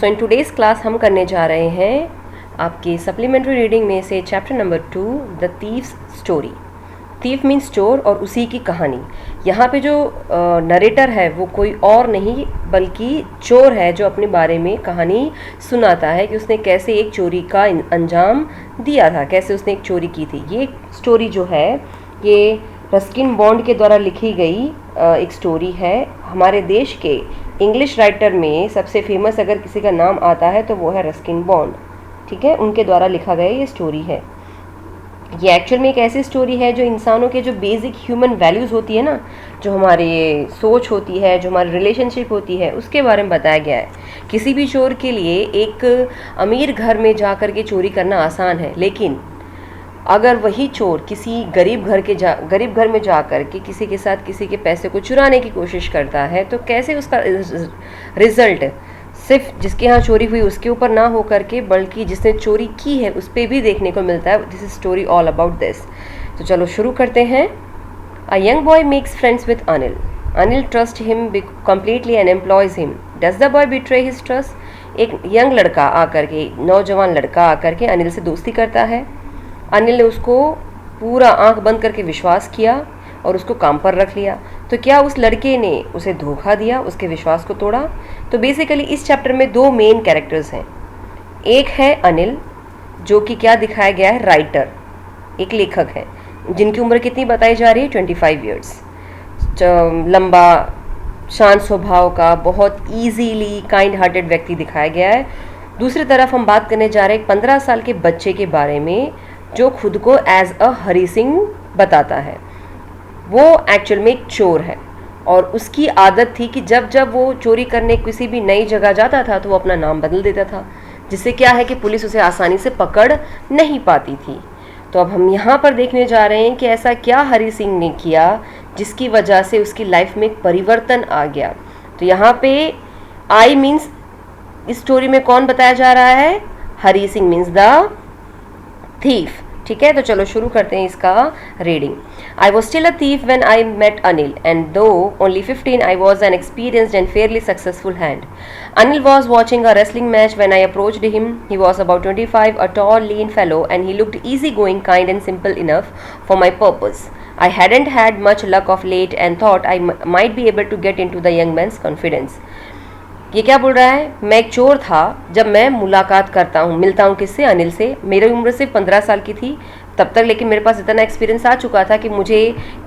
So in today's class हम करने जा रहे हैं आपकी सप्लीमेंट्री रीडिंग में से chapter number 2 the thieves story. Thief means चोर और उसी की कहानी। यहाँ पे जो नरेटर है वो कोई और नहीं बल्कि चोर है जो अपने बारे में कहानी सुनाता है कि उसने कैसे एक चोरी का अंजाम दिया था, कैसे उसने एक चोरी की थी। ये स्टोरी जो है ये रस्किन बॉन्ड के द्वारा लिखी गई एक स्टोरी है। हमारे देश के इंग्लिश राइटर में सबसे फेमस अगर किसी का नाम आता है तो वो है रस्किन बॉन्ड, ठीक है। उनके द्वारा लिखा गया ये स्टोरी है। ये एक्चुअल में एक ऐसी स्टोरी है जो इंसानों के जो बेसिक ह्यूमन वैल्यूज़ होती है ना, जो हमारी सोच होती है, जो हमारी रिलेशनशिप होती है, उसके बारे में बताया गया है। किसी भी चोर के लिए एक अमीर घर में जा कर के चोरी करना आसान है, लेकिन अगर वही चोर किसी गरीब घर में जा कर के किसी के साथ किसी के पैसे को चुराने की कोशिश करता है तो कैसे उसका रिजल्ट सिर्फ जिसके यहाँ चोरी हुई उसके ऊपर ना हो करके बल्कि जिसने चोरी की है उस पर भी देखने को मिलता है। This is story all about this. तो चलो शुरू करते हैं। A young boy makes friends with Anil. Anil trust him completely and employees him. Does the boy betray his trust. एक यंग लड़का आकर के, नौजवान लड़का आकर के अनिल से दोस्ती करता है। अनिल ने उसको पूरा आंख बंद करके विश्वास किया और उसको काम पर रख लिया। तो क्या उस लड़के ने उसे धोखा दिया, उसके विश्वास को तोड़ा? तो बेसिकली इस चैप्टर में दो मेन कैरेक्टर्स हैं। एक है अनिल जो कि क्या दिखाया गया है, राइटर, एक लेखक है जिनकी उम्र कितनी बताई जा रही है, 25 ईयर्स। लंबा, शांत स्वभाव का, बहुत ईजीली काइंड हार्टेड व्यक्ति दिखाया गया है। दूसरी तरफ हम बात करने जा रहे हैं एक 15 साल के बच्चे के बारे में जो खुद को एज अ हरी सिंह बताता है। वो एक्चुअल में एक चोर है और उसकी आदत थी कि जब जब वो चोरी करने किसी भी नई जगह जाता था तो वो अपना नाम बदल देता था, जिससे क्या है कि पुलिस उसे आसानी से पकड़ नहीं पाती थी। तो अब हम यहाँ पर देखने जा रहे हैं कि ऐसा क्या हरी सिंह ने किया जिसकी वजह से उसकी लाइफ में एक परिवर्तन आ गया। तो यहाँ पे आई मीन्स इस स्टोरी में कौन बताया जा रहा है, Hari Singh means the thief, ठीक है। तो चलो शुरू करते हैं इसका reading. I was still a thief when I met Anil and though only 15 I was an experienced and fairly successful hand. Anil was watching a wrestling match when I approached him. He was about 25, a tall, lean fellow, and he looked easygoing, kind and simple enough for my purpose. I hadn't had much luck of late and thought I might be able to get into the young man's confidence. ये क्या बोल रहा है, मैं एक चोर था जब मैं मुलाकात करता हूँ, मिलता हूँ किससे, अनिल से। मेरी उम्र सिर्फ 15 साल की थी तब तक, लेकिन मेरे पास इतना एक्सपीरियंस आ चुका था कि मुझे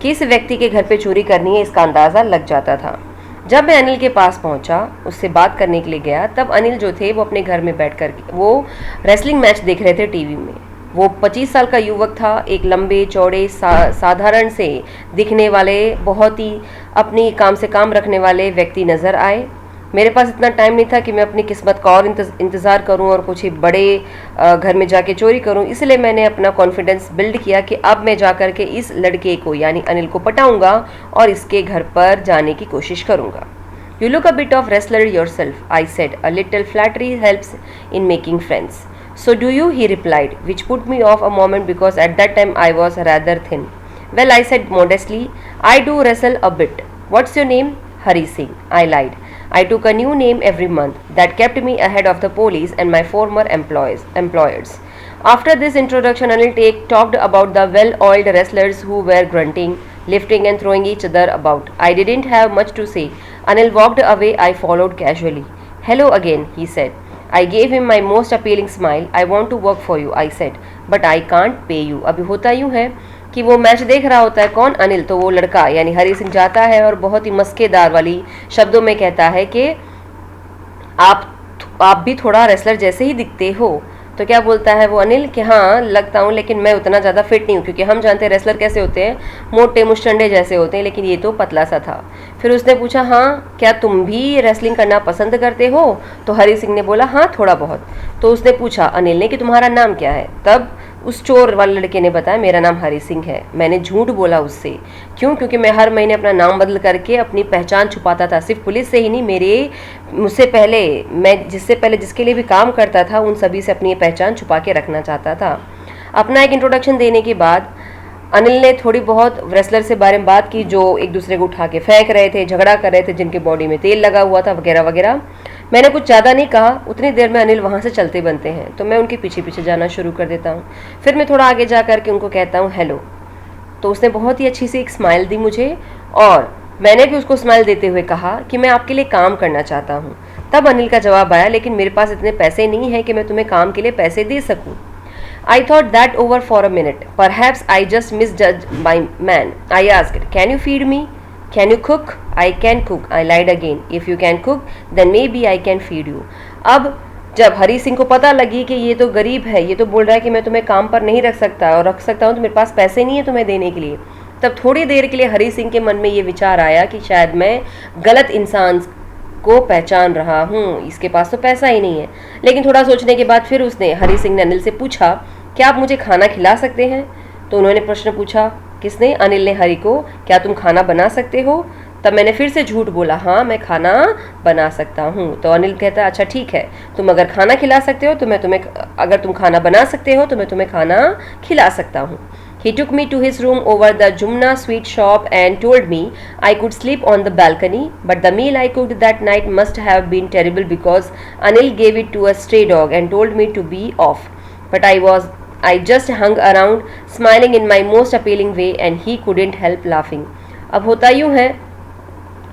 किस व्यक्ति के घर पे चोरी करनी है इसका अंदाज़ा लग जाता था। जब मैं अनिल के पास पहुँचा, उससे बात करने के लिए गया, तब अनिल जो थे वो अपने घर में बैठ कर वो रेसलिंग मैच देख रहे थे टीवी में। वो 25 साल का युवक था, एक लंबे चौड़े साधारण से दिखने वाले, बहुत ही अपनी काम से काम रखने वाले व्यक्ति नज़र आए। मेरे पास इतना टाइम नहीं था कि मैं अपनी किस्मत का और इंतज़ार करूं और कुछ ही बड़े घर में जाके चोरी करूं, इसलिए मैंने अपना कॉन्फिडेंस बिल्ड किया कि अब मैं जा कर के इस लड़के को यानी अनिल को पटाऊंगा और इसके घर पर जाने की कोशिश करूंगा। You look a bit of wrestler yourself, I said, a little flattery helps in making friends. So do you, he replied, which put me off a moment because at that time I was rather thin. Well, I said modestly, I do wrestle a bit. What's your name? Hari Singh. I lied. I took a new name every month. That kept me ahead of the police and my former employers. After this introduction, Anil talked about the well-oiled wrestlers who were grunting, lifting and throwing each other about. I didn't have much to say. Anil walked away. I followed casually. Hello again, he said. I gave him my most appealing smile. I want to work for you, I said, but I can't pay you. अभी होता यूँ है कि वो match देख रहा होता है, कौन, अनिल, तो वो लड़का यानी हरी सिंह जाता है और बहुत ही मस्केदार वाली शब्दों में कहता है कि आप भी थोड़ा रेसलर जैसे ही दिखते हो। तो क्या बोलता है वो अनिल कि हाँ लगता हूँ, लेकिन मैं उतना ज़्यादा फिट नहीं हूँ, क्योंकि हम जानते हैं रेसलर कैसे होते हैं, मोटे मुस्टंडे जैसे होते हैं, लेकिन ये तो पतला सा था। फिर उसने पूछा, हाँ क्या तुम भी रेसलिंग करना पसंद करते हो? तो हरी सिंह ने बोला, हाँ थोड़ा बहुत। तो उसने पूछा अनिल ने कि तुम्हारा नाम क्या है? तब उस चोर वाले लड़के ने बताया, मेरा नाम हरी सिंह है। मैंने झूठ बोला उससे, क्यों? क्योंकि मैं हर महीने अपना नाम बदल करके अपनी पहचान छुपाता था, सिर्फ पुलिस से ही नहीं, मुझसे पहले मैं जिसके लिए भी काम करता था उन सभी से अपनी पहचान छुपा के रखना चाहता था। अपना एक इंट्रोडक्शन देने के बाद अनिल ने थोड़ी बहुत रेसलर से बारे में बात की जो एक दूसरे को उठा के फेंक रहे थे, झगड़ा कर रहे थे, जिनके बॉडी में तेल लगा हुआ था, वगैरह वगैरह। मैंने कुछ ज़्यादा नहीं कहा, उतनी देर में अनिल वहाँ से चलते बनते हैं, तो मैं उनके पीछे पीछे जाना शुरू कर देता हूँ। फिर मैं थोड़ा आगे जा कर के उनको कहता हूँ हेलो, तो उसने बहुत ही अच्छी सी एक स्माइल दी मुझे, और मैंने भी उसको स्माइल देते हुए कहा कि मैं आपके लिए काम करना चाहता हूँ। तब अनिल का जवाब आया, लेकिन मेरे पास इतने पैसे नहीं हैं कि मैं तुम्हें काम के लिए पैसे दे सकूँ। I thought that over for a minute. Perhaps I just misjudged my man. I asked, can you feed me? Can you cook? I can cook. I lied again. If you can cook, then maybe I can feed you. अब जब हरी सिंह को पता लगी कि ये तो गरीब है, ये तो बोल रहा है कि मैं तुम्हें काम पर नहीं रख सकता, और रख सकता हूँ तो मेरे पास पैसे नहीं है तुम्हें देने के लिए, तब थोड़ी देर के लिए हरी सिंह के मन में ये विचार आया कि शायद मैं गलत इंसान को पहचान रहा हूँ, इसके पास तो पैसा ही नहीं है। लेकिन थोड़ा सोचने के बाद फिर उसने, हरी सिंह ने अनिल से पूछा, क्या आप मुझे खाना खिला सकते हैं? तो उन्होंने प्रश्न पूछा, किसने? अनिल ने हरी को, क्या तुम खाना बना सकते हो? तब मैंने फिर से झूठ बोला, हाँ मैं खाना बना सकता हूँ। तो अनिल कहता, अच्छा ठीक है, तुम अगर खाना खिला सकते हो तो मैं तुम्हें, अगर तुम खाना बना सकते हो तो मैं तुम्हें खाना खिला सकता हूँ। He took me to his room over the Jumna sweet shop and told me I could sleep on the balcony, but the meal I cooked that night must have been terrible because Anil gave it to a stray dog and told me to be off. But I just hung around smiling in my most appealing way and he couldn't help laughing. अब होता यूँ है,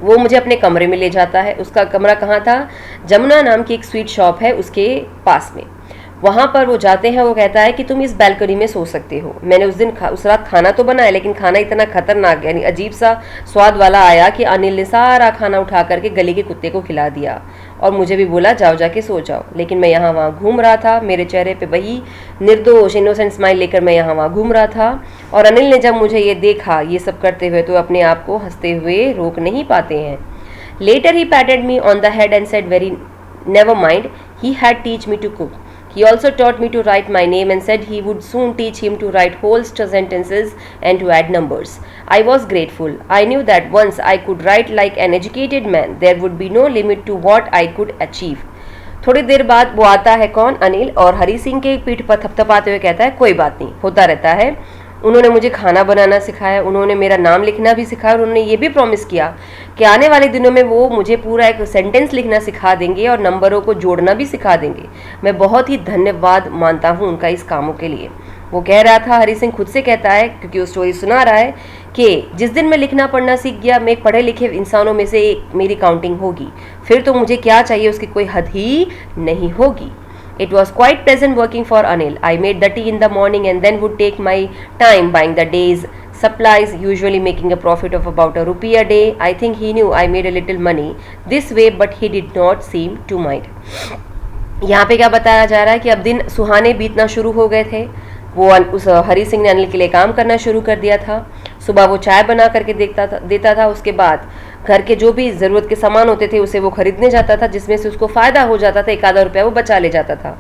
वो मुझे अपने कमरे में ले जाता है। उसका कमरा कहाँ था? जमुना नाम की एक स्वीट शॉप है उसके पास में। वहाँ पर वो जाते हैं, वो कहता है कि तुम इस बैल्कनी में सो सकते हो। मैंने उस रात खाना तो बनाया, लेकिन खाना इतना खतरनाक यानी अजीब सा स्वाद वाला आया कि अनिल ने सारा खाना उठा करके गली के कुत्ते को खिला दिया, और मुझे भी बोला जाओ जाके सो जाओ। लेकिन मैं यहाँ वहाँ घूम रहा था, मेरे चेहरे पे वही निर्दोष इनोसेंट स्माइल लेकर मैं यहाँ वहाँ घूम रहा था। और अनिल ने जब मुझे ये देखा ये सब करते हुए, तो अपने आप को हंसते हुए रोक नहीं पाते हैं। Later he patted me on the head and said, very never mind, he had teach me to cook. He also taught me to write my name and said he would soon teach him to write whole sentences and to add numbers. I was grateful. I knew that once I could write like an educated man, there would be no limit to what I could achieve. थोड़ी देर बाद वो आता है, कौन? अनिल, और हरी सिंह के पीठ पर थपथपाते हुए कहता है, कोई बात नहीं, होता रहता है। उन्होंने मुझे खाना बनाना सिखाया, उन्होंने मेरा नाम लिखना भी सिखाया, और उन्होंने ये भी प्रॉमिस किया कि आने वाले दिनों में वो मुझे पूरा एक सेंटेंस लिखना सिखा देंगे और नंबरों को जोड़ना भी सिखा देंगे। मैं बहुत ही धन्यवाद मानता हूँ उनका इस कामों के लिए। वो कह रहा था, हरी सिंह खुद से कहता है, क्योंकि वो स्टोरी सुना रहा है, कि जिस दिन मैं लिखना पढ़ना सीख गया, मैं एक पढ़े लिखे इंसानों में से मेरी काउंटिंग होगी, फिर तो मुझे क्या चाहिए उसकी कोई हद ही नहीं होगी। It was quite pleasant working for Anil. I made the tea in the morning and then would take my time buying the day's supplies, usually making a profit of about ₹1 a day. I think he knew I made a little money this way, but he did not seem to mind. यहाँ पे क्या बताया जा रहा है कि अब दिन सुहाने बीतना शुरू हो गए थे। वो उस हरी सिंह ने अनिल के लिए काम करना शुरू कर दिया था। सुबह वो चाय बना करके देता था, उसके बाद घर के जो भी ज़रूरत के सामान होते थे उसे वो खरीदने जाता था, जिसमें से उसको फ़ायदा हो जाता था, 1 आधा रुपया वो बचा ले जाता था।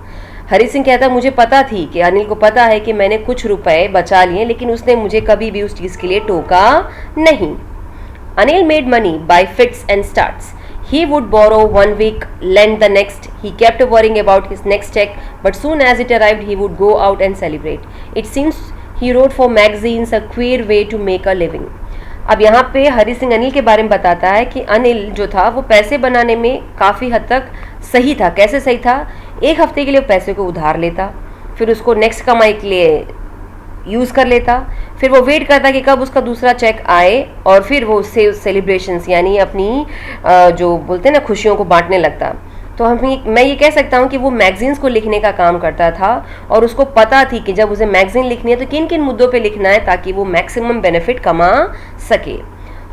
हरी सिंह कहता, मुझे पता थी कि अनिल को पता है कि मैंने कुछ रुपए बचा लिए, लेकिन उसने मुझे कभी भी उस चीज़ के लिए टोका नहीं। Anil made money by fits and starts. He would borrow one week, lend the next. He kept worrying about his next check, but soon as it arrived, he would go out and celebrate. It seems he wrote for magazines, a queer way to make a living. अब यहाँ पे हरी सिंह अनिल के बारे में बताता है कि अनिल जो था वो पैसे बनाने में काफ़ी हद तक सही था। कैसे सही था? 1 हफ्ते के लिए पैसे को उधार लेता, फिर उसको नेक्स्ट कमाई के लिए यूज़ कर लेता, फिर वो वेट करता कि कब उसका दूसरा चेक आए, और फिर वो उससे सेलिब्रेशंस यानी अपनी जो बोलते हैं ना खुशियों को बांटने लगता। तो मैं ये कह सकता हूँ कि वो मैगजीन्स को लिखने का काम करता था, और उसको पता थी कि जब उसे मैगजीन लिखनी है तो किन किन मुद्दों पे लिखना है ताकि वो मैक्सिमम बेनिफिट कमा सके।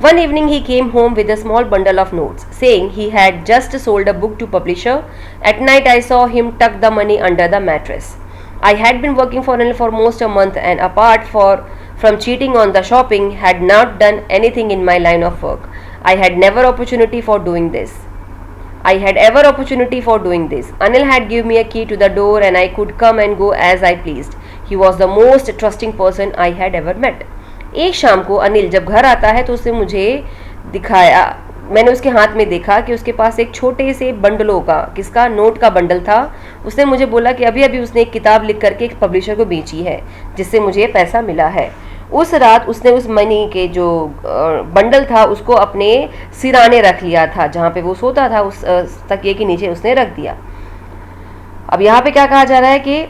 One evening he came home with a small bundle of notes, saying he had just sold a book to publisher. At night I saw him tuck the money under the mattress. I had been working for Anil for most a month, and apart from cheating on the shopping, had not done anything in my line of work. I had ever opportunity for doing this. Anil had given me a key to the door and I could come and go as I pleased. He was the most trusting person I had ever met. एक शाम को अनिल जब घर आता है तो उसने मुझे दिखाया, मैंने उसके हाथ में देखा कि उसके पास एक छोटे से बंडलों का, किसका, नोट का बंडल था। उसने मुझे बोला कि अभी अभी उसने एक किताब लिख करके एक पब्लिशर को बेची है, जिससे मुझे पैसा मिला है। उस रात उसने उस मनी के जो बंडल था उसको अपने सिराने रख लिया था, जहाँ पे वो सोता था उस तकिए के नीचे उसने रख दिया। अब यहाँ पे क्या कहा जा रहा है कि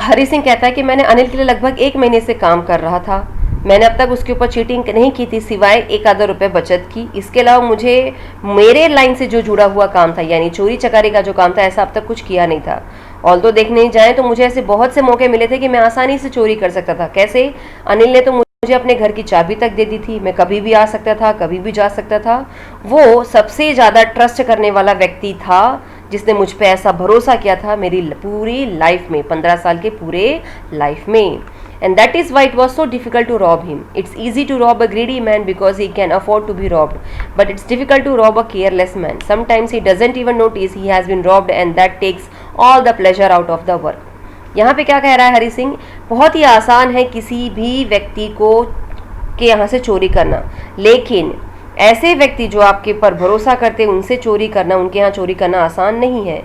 हरी सिंह कहता है कि मैंने अनिल के लिए लगभग 1 महीने से काम कर रहा था। मैंने अब तक उसके ऊपर चीटिंग नहीं की थी सिवाय 1 आधा रुपये बचत की। इसके अलावा मुझे मेरे लाइन से जो जुड़ा हुआ काम था यानी चोरी चकारी का जो काम था ऐसा अब तक कुछ किया नहीं था। ऑल्दो देखने जाए तो मुझे ऐसे बहुत से मौके मिले थे कि मैं आसानी से चोरी कर सकता था। कैसे? अनिल ने तो मुझे अपने घर की चाबी तक दे दी थी, मैं कभी भी आ सकता था, कभी भी जा सकता था। वो सबसे ज़्यादा ट्रस्ट करने वाला व्यक्ति था जिसने मुझ पे ऐसा भरोसा किया था मेरी पूरी लाइफ में, 15 साल के पूरे लाइफ में। And that is why it was so difficult to rob him. It's easy to rob a greedy man because he can afford to be robbed, but it's difficult to rob a careless man. Sometimes he doesn't even notice he has been robbed and that takes all the pleasure out of the work. यहाँ पे क्या कह रहा है हरी सिंह? बहुत ही आसान है किसी भी व्यक्ति को के यहाँ से चोरी करना, लेकिन ऐसे व्यक्ति जो आपके पर भरोसा करते हैं उनसे चोरी करना, उनके यहाँ चोरी करना आसान नहीं है।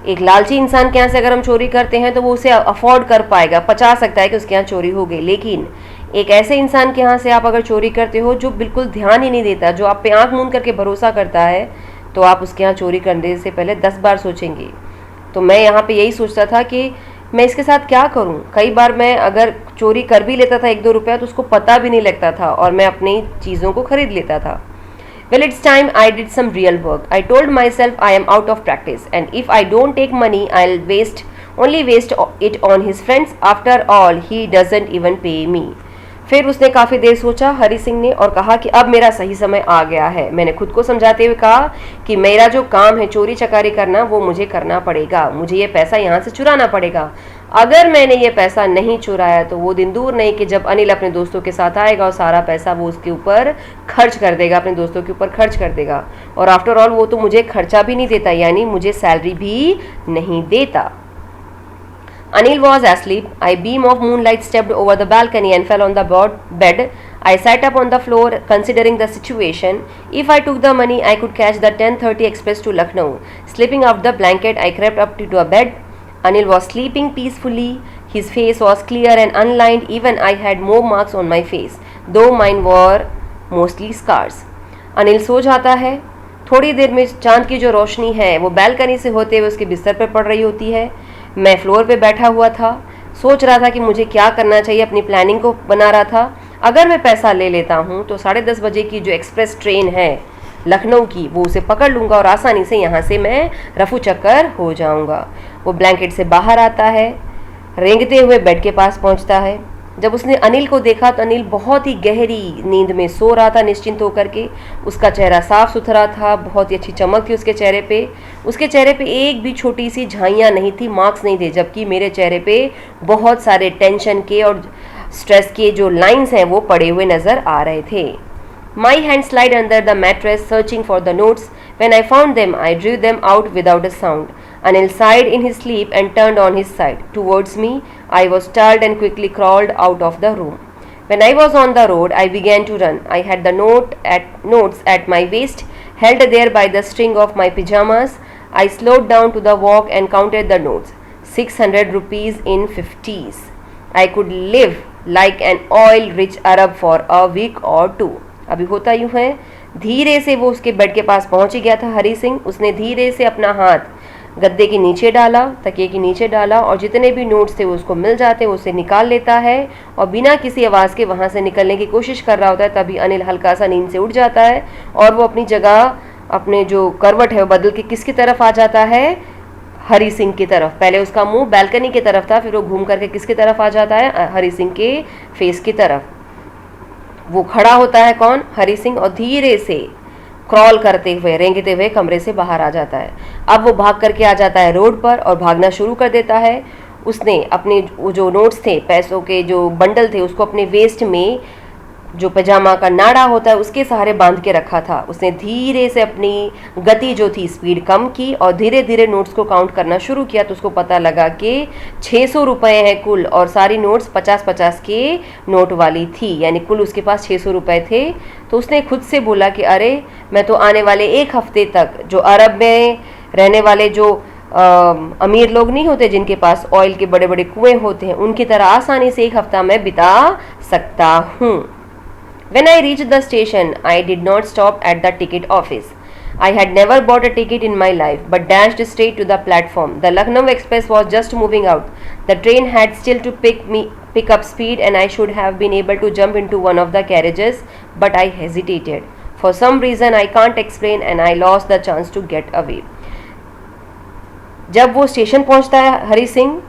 एक लालची इंसान के यहाँ से अगर हम चोरी करते हैं तो वो उसे अफोर्ड कर पाएगा, पचा सकता है कि उसके यहाँ चोरी हो गई। लेकिन एक ऐसे इंसान के यहाँ से आप अगर चोरी करते हो जो बिल्कुल ध्यान ही नहीं देता, जो आप पे आंख मूंद करके भरोसा करता है, तो आप उसके यहाँ चोरी करने से पहले 10 बार सोचेंगे। तो मैं यहाँ पे यही सोचता था कि मैं इसके साथ क्या करूं। कई बार मैं अगर चोरी कर भी लेता था 1-2 रुपया तो उसको पता भी नहीं लगता था और मैं अपनी चीज़ों को खरीद लेता था। Well, it's time I did some real work. I told myself I am out of practice and if I don't take money, I'll only waste it on his friends. After all, he doesn't even pay me. फिर उसने काफ़ी देर सोचा हरी सिंह ने और कहा कि अब मेरा सही समय आ गया है। मैंने खुद को समझाते हुए कहा कि मेरा जो काम है चोरी चकारी करना वो मुझे करना पड़ेगा, मुझे ये पैसा यहाँ से चुराना पड़ेगा। अगर मैंने ये पैसा नहीं चुराया तो वो दिन दूर नहीं कि जब अनिल अपने दोस्तों के साथ आएगा और सारा पैसा वो उसके ऊपर खर्च कर देगा, अपने दोस्तों के ऊपर खर्च कर देगा। और आफ्टर ऑल वो तो मुझे खर्चा भी नहीं देता, यानी मुझे सैलरी भी नहीं देता। Anil was asleep. A beam of moonlight stepped over the balcony and fell on the bed. I sat up on the floor, considering the situation. If I took the money, I could catch the 10:30 express to Lucknow. Slipping out the blanket, I crept up to a bed. Anil was sleeping peacefully. His face was clear and unlined. Even I had more marks on my face, though mine were mostly scars. Anil सो जाता है। थोड़ी देर में चांद की जो रोशनी है वो balcony से होते हुए उसके बिस्तर पर पड़ रही होती है। मैं फ्लोर पे बैठा हुआ था, सोच रहा था कि मुझे क्या करना चाहिए, अपनी प्लानिंग को बना रहा था। अगर मैं पैसा ले लेता हूँ तो 10:30 बजे की जो एक्सप्रेस ट्रेन है लखनऊ की वो उसे पकड़ लूँगा और आसानी से यहाँ से मैं रफू चक्कर हो जाऊँगा। वो ब्लैंकेट से बाहर आता है, रेंगते हुए बेड के पास पहुँचता है। जब उसने अनिल को देखा तो अनिल बहुत ही गहरी नींद में सो रहा था निश्चिंत होकर के। उसका चेहरा साफ सुथरा था, बहुत ही अच्छी चमक थी उसके चेहरे पे। उसके चेहरे पे एक भी छोटी सी झाइयाँ नहीं थी, मार्क्स नहीं थे, जबकि मेरे चेहरे पे बहुत सारे टेंशन के और स्ट्रेस के जो लाइंस हैं वो पड़े हुए नज़र आ रहे थे। My hand slid under the mattress searching for the notes. When I found them, I drew them out without a sound. Anil sighed in his sleep and turned on his side towards me. I was startled and quickly crawled out of the room. When I was on the road, I began to run. I had the notes at my waist, held there by the string of my pajamas. I slowed down to the walk and counted the notes. 600 rupees in 50s. I could live like an oil-rich Arab for a week or two. अभी होता यूँ है, धीरे से वो उसके bed के पास पहुँच ही गया था हरी सिंह। उसने धीरे से अपना हाथ गद्दे के नीचे डाला, तकिए के नीचे डाला और जितने भी नोट्स थे वो उसको मिल जाते, वो उसे निकाल लेता है और बिना किसी आवाज़ के वहाँ से निकलने की कोशिश कर रहा होता है। तभी अनिल हल्का सा नींद से उठ जाता है और वो अपनी जगह, अपने जो करवट है वो बदल के किसकी तरफ आ जाता है? हरी सिंह की तरफ। पहले उसका मुंह बैल्कनी की तरफ था, फिर वो घूम करके किसकी तरफ आ जाता है? हरी सिंह के फेस की तरफ। वो खड़ा होता है कौन? हरी सिंह, और धीरे से क्रॉल करते हुए, रेंगते हुए कमरे से बाहर आ जाता है। अब वो भाग करके आ जाता है रोड पर और भागना शुरू कर देता है। उसने अपने जो नोट्स थे, पैसों के जो बंडल थे, उसको अपने वेस्ट में जो पजामा का नाड़ा होता है उसके सहारे बांध के रखा था। उसने धीरे से अपनी गति जो थी स्पीड कम की और धीरे धीरे नोट्स को काउंट करना शुरू किया। तो उसको पता लगा कि 600 रुपये हैं कुल और सारी नोट्स 50-50 के नोट वाली थी, यानी कुल उसके पास 600 रुपये थे। तो उसने खुद से बोला कि अरे मैं तो आने वाले 1 हफ्ते तक जो अरब में रहने वाले जो अमीर लोग नहीं होते जिनके पास ऑयल के बड़े बड़े कुएं होते हैं, उनकी तरह आसानी से एक हफ्ता मैं बिता सकता हूँ। When I reached the station, I did not stop at the ticket office. I had never bought a ticket in my life, but dashed straight to the platform. The Lucknow Express was just moving out. The train had still to pick up speed, and I should have been able to jump into one of the carriages, but I hesitated. For some reason I can't explain, and I lost the chance to get away. जब वो station पहुंचता है हरी सिंह,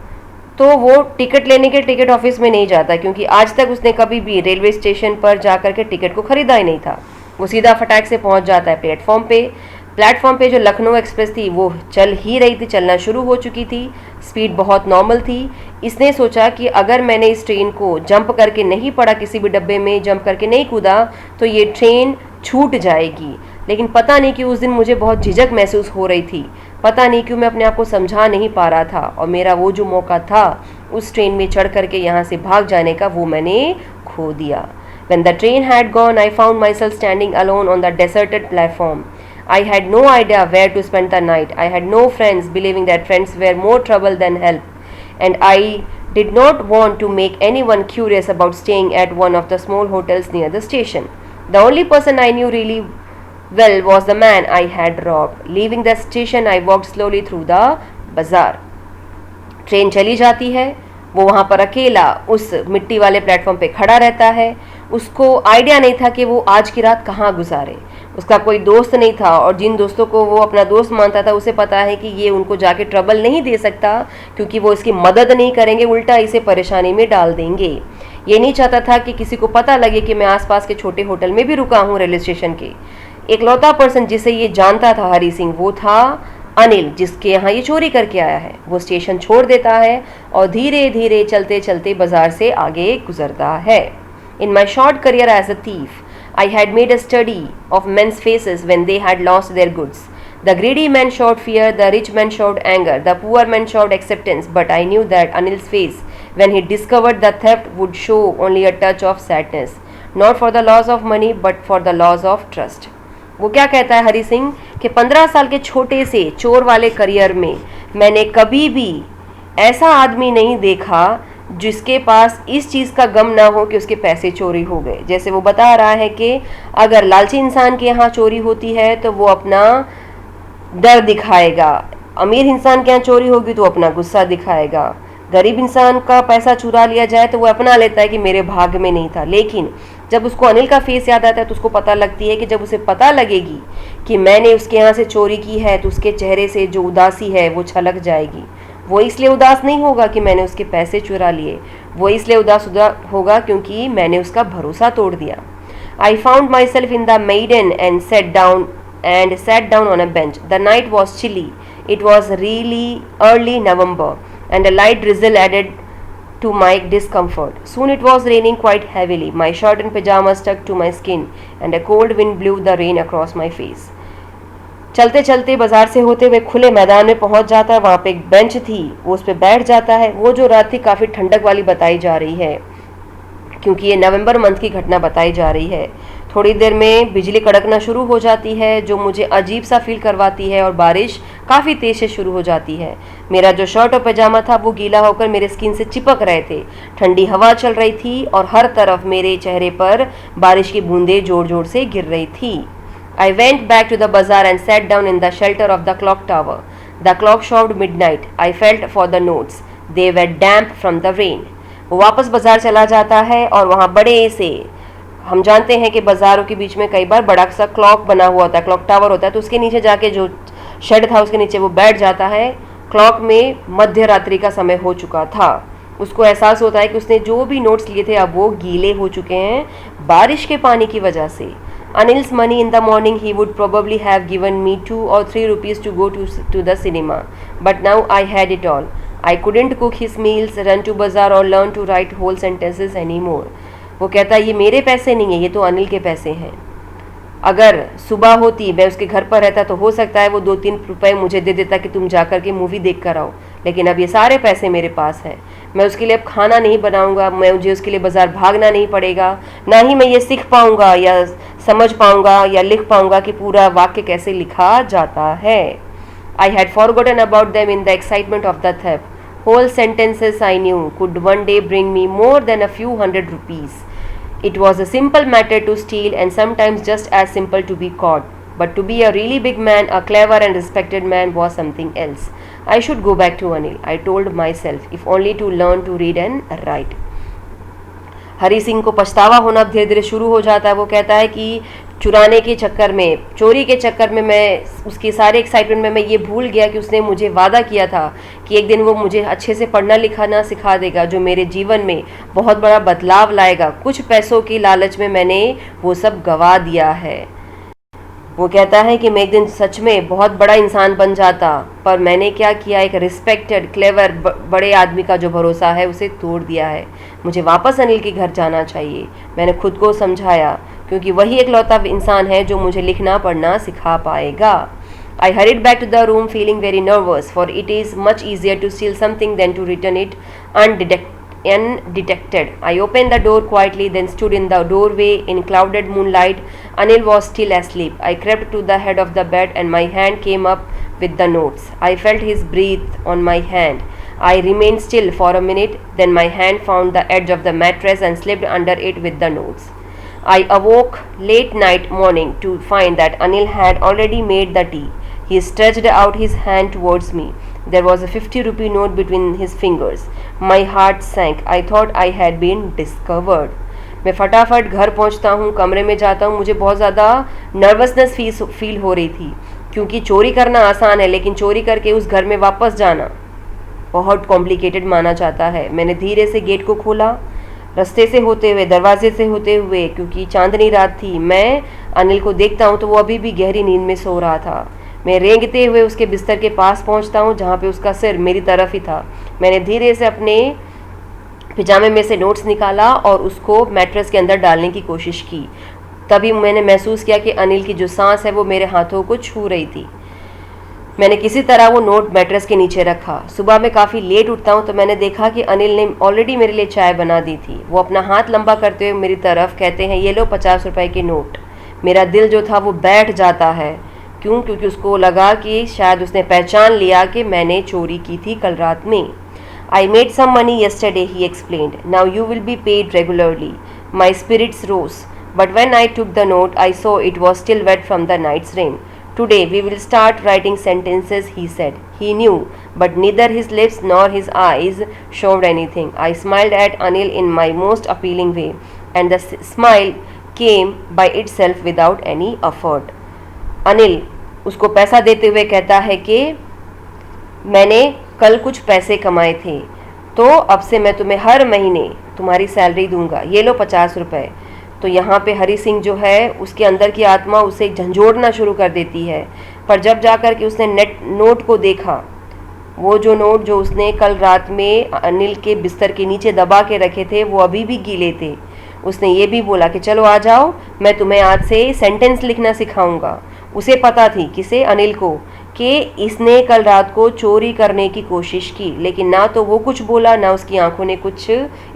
तो वो ticket लेने के ticket office में नहीं जाता, क्योंकि आज तक उसने कभी भी रेलवे स्टेशन पर जाकर के टिकट को खरीदा ही नहीं था। वो सीधा फटाक से पहुंच जाता है प्लेटफॉर्म पे। प्लेटफॉर्म पे जो लखनऊ एक्सप्रेस थी वो चल ही रही थी, चलना शुरू हो चुकी थी, स्पीड बहुत नॉर्मल थी। इसने सोचा कि अगर मैंने इस ट्रेन को जंप करके नहीं पड़ा, किसी भी डब्बे में जंप करके नहीं कूदा, तो ये ट्रेन छूट जाएगी। लेकिन पता नहीं कि उस दिन मुझे बहुत झिझक महसूस हो रही थी, पता नहीं क्यों मैं अपने आप को समझा नहीं पा रहा था, और मेरा वो जो मौका था उस ट्रेन में चढ़ करके यहाँ से भाग जाने का, वो मैंने खो दिया। When the train had gone, I found myself standing alone on the deserted platform. I had no idea where to spend the night. I had no friends, believing that friends were more trouble than help. And I did not want to make anyone curious about staying at one of the small hotels near the station. The only person I knew really well was the man I had robbed. Leaving the station, I walked slowly through the bazaar. Train चली जाती है, वो वहाँ पर अकेला उस मिट्टी वाले प्लेटफॉर्म पे खड़ा रहता है। उसको आइडिया नहीं था कि वो आज की रात कहाँ गुजारे। उसका कोई दोस्त नहीं था, और जिन दोस्तों को वो अपना दोस्त मानता था उसे पता है कि ये उनको जाके ट्रबल नहीं दे सकता, क्योंकि वो इसकी मदद नहीं करेंगे, उल्टा इसे परेशानी में डाल देंगे। ये नहीं चाहता था कि किसी को पता लगे कि मैं आसपास के छोटे होटल में भी रुका हूँ रेलवे स्टेशन के। एकलौता पर्सन जिसे ये जानता था हरी सिंह, वो था अनिल, जिसके यहाँ ये चोरी करके आया है। वो स्टेशन छोड़ देता है और धीरे धीरे चलते चलते बाजार से आगे गुजरता है। In my short career as a thief, I had made a study of men's faces when they had lost their goods. The greedy man showed fear, the rich man showed anger, the poor man showed acceptance, but I knew that Anil's face, when he discovered the theft, would show only a touch of sadness, not for the loss of money, but for the loss of trust. वो क्या कहता है हरी सिंह कि 15 साल के छोटे से चोर वाले करियर में मैंने कभी भी ऐसा आदमी नहीं देखा जिसके पास इस चीज़ का गम ना हो कि उसके पैसे चोरी हो गए। जैसे वो बता रहा है कि अगर लालची इंसान के यहाँ चोरी होती है तो वो अपना डर दिखाएगा, अमीर इंसान के यहाँ चोरी होगी तो अपना गुस्सा दिखाएगा, गरीब इंसान का पैसा चुरा लिया जाए तो वो अपना लेता है कि मेरे भाग्य में नहीं था। लेकिन जब उसको अनिल का फेस याद आता है तो उसको पता लगती है कि जब उसे पता लगेगी कि मैंने उसके यहाँ से चोरी की है तो उसके चेहरे से जो उदासी है वो छलक जाएगी। वो इसलिए उदास नहीं होगा कि मैंने उसके पैसे चुरा लिए, वो इसलिए उदास होगा क्योंकि मैंने उसका भरोसा तोड़ दिया। I found myself in the maiden and sat down on a bench. The night was chilly. It was really early November, and a light drizzle added to my discomfort. Soon it was raining quite heavily. My shirt and pajamas stuck to my skin, and a cold wind blew the rain across my face. चलते चलते बाजार से होते हुए खुले मैदान में पहुंच जाता है। वहाँ पे एक बेंच थी, वो उस पर बैठ जाता है। वो जो रात थी काफ़ी ठंडक वाली बताई जा रही है, क्योंकि ये नवंबर मंथ की घटना बताई जा रही है। थोड़ी देर में बिजली कड़कना शुरू हो जाती है, जो मुझे अजीब सा फील करवाती है, और बारिश काफ़ी तेज़ से शुरू हो जाती है। मेरा जो शर्ट और पैजामा था वो गीला होकर मेरे स्किन से चिपक रहे थे। ठंडी हवा चल रही थी और हर तरफ मेरे चेहरे पर बारिश की बूंदें जोर जोर से गिर रही थी। I went back to the bazaar and sat down in the shelter of the clock tower. The clock showed midnight. I felt for the notes. They were damp from the rain. वो वापस बाजार चला जाता है और वहाँ बड़े से, हम जानते हैं कि बाज़ारों के बीच में कई बार बड़ा सा क्लॉक बना हुआ होता है, क्लॉक टावर होता है, तो उसके नीचे जाके जो शेड था उसके नीचे वो बैठ जाता है। क्लॉक में मध्य रात्रि का समय हो चुका था। उसको एहसास होता है कि उसने जो भी नोट्स लिए थे अब वो गीले हो चुके हैं बारिश के पानी की वजह से। Anil's money in the morning he would probably have given me 2 or 3 rupees to go to the cinema. But now I had it all. I couldn't cook his meals, run to bazaar or learn to write whole sentences anymore. वो कहता है ये मेरे पैसे नहीं है, ये तो अनिल के पैसे हैं। अगर सुबह होती, मैं उसके घर पर रहता तो हो सकता है वो 2-3 रुपए मुझे दे देता कि तुम जाकर के मूवी देख कर आओ, लेकिन अब ये सारे पैसे मेरे पास हैं। मैं उसके लिए अब खाना नहीं बनाऊंगा, मुझे उसके लिए बाज़ार भागना नहीं पड़ेगा, ना ही मैं ये सीख पाऊंगा या समझ पाऊंगा या लिख पाऊंगा कि पूरा वाक्य कैसे लिखा जाता है। I had forgotten about them in the excitement of the theft. Whole sentences I knew could one day bring me more than a few hundred rupees. It was a simple matter to steal and sometimes just as simple to be caught. But to be a really big man, a clever and respected man was something else. I should go back to Anil, I told myself, if only to learn to read and write. Hari Singh को पछतावा होना धीरे धीरे शुरू हो जाता है। वो कहता है कि चुराने के चक्कर में, चोरी के चक्कर में मैं उसके सारे एक्साइटमेंट में मैं ये भूल गया कि उसने मुझे वादा किया था कि एक दिन वो मुझे अच्छे से पढ़ना लिखाना सिखा देगा, जो मेरे जीवन में बहुत बड़ा बदलाव लाएगा। कुछ पैसों की लालच में मैंने वो सब गवा दिया है। वो कहता है कि मैं एक दिन सच में बहुत बड़ा इंसान बन जाता, पर मैंने क्या किया, एक रिस्पेक्टेड क्लेवर बड़े आदमी का जो भरोसा है उसे तोड़ दिया है। मुझे वापस अनिल के घर जाना चाहिए, मैंने खुद को समझाया, क्योंकि वही एकलौता इंसान है जो मुझे लिखना पढ़ना सिखा पाएगा। I hurried back to the room feeling very nervous, for it is much easier to steal something than to return it undetected. I opened the door quietly, then stood in the doorway in clouded moonlight. Anil was still asleep. I crept to the head of the bed and my hand came up with the notes. I felt his breath on my hand. I remained still for a minute, then my hand found the edge of the mattress and slipped under it with the notes. I awoke late night morning to find that Anil had already made the tea. He stretched out his hand towards me. There was a 50-rupee note between his fingers. My heart sank. I thought I had been discovered. मैं फटाफट घर पहुंचता हूँ, कमरे में जाता हूँ। मुझे बहुत ज़्यादा नर्वसनेस फील हो रही थी, क्योंकि चोरी करना आसान है, लेकिन चोरी करके उस घर में वापस जाना बहुत कॉम्प्लिकेटेड माना जाता है। मैंने धीरे से गेट को खोला, रास्ते से होते हुए, दरवाजे से होते हुए, क्योंकि चांदनी रात थी। मैं अनिल को देखता हूँ तो वो अभी भी गहरी नींद में सो रहा था। मैं रेंगते हुए उसके बिस्तर के पास पहुंचता हूं, जहां पे उसका सिर मेरी तरफ ही था। मैंने धीरे से अपने पिजामे में से नोट्स निकाला और उसको मैट्रेस के अंदर डालने की कोशिश की। तभी मैंने महसूस किया कि अनिल की जो सांस है वो मेरे हाथों को छू रही थी। मैंने किसी तरह वो नोट मैट्रेस के नीचे रखा। सुबह मैं काफ़ी लेट उठता हूँ तो मैंने देखा कि अनिल ने ऑलरेडी मेरे लिए चाय बना दी थी। वो अपना हाथ लंबा करते हुए मेरी तरफ कहते हैं, ये लो 50 रुपए के नोट। मेरा दिल जो था वो बैठ जाता है। क्यों? क्योंकि उसको लगा कि शायद उसने पहचान लिया कि मैंने चोरी की थी कल रात में। I made some money yesterday, he explained. Now you will be paid regularly. My spirits rose, but when I took the note, I saw it was still wet from the night's rain. Today we will start writing sentences, he said. He knew, but neither his lips nor his eyes showed anything. I smiled at Anil in my most appealing way, and the smile came by itself without any effort. Anil उसको पैसा देते हुए कहता है कि मैंने कल कुछ पैसे कमाए थे, तो अब से मैं तुम्हें हर महीने तुम्हारी सैलरी दूंगा, ये लो 50 रुपये। तो यहाँ पे हरी सिंह जो है उसके अंदर की आत्मा उसे झंझोड़ना शुरू कर देती है। पर जब जाकर के उसने नोट को देखा, वो जो नोट जो उसने कल रात में अनिल के बिस्तर के नीचे दबा के रखे थे वो अभी भी गीले थे। उसने ये भी बोला कि चलो आ जाओ, मैं तुम्हें आज से सेंटेंस लिखना सिखाऊंगा। उसे पता थी, किसे? अनिल को, कि इसने कल रात को चोरी करने की कोशिश की, लेकिन ना तो वो कुछ बोला ना उसकी आंखों ने कुछ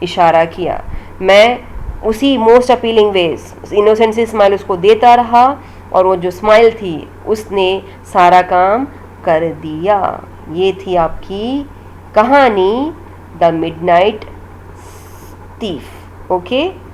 इशारा किया। मैं उसी मोस्ट अपीलिंग वेज इनोसेंट सी स्माइल उसको देता रहा, और वो जो स्माइल थी उसने सारा काम कर दिया। ये थी आपकी कहानी द मिडनाइट थीफ। ओके।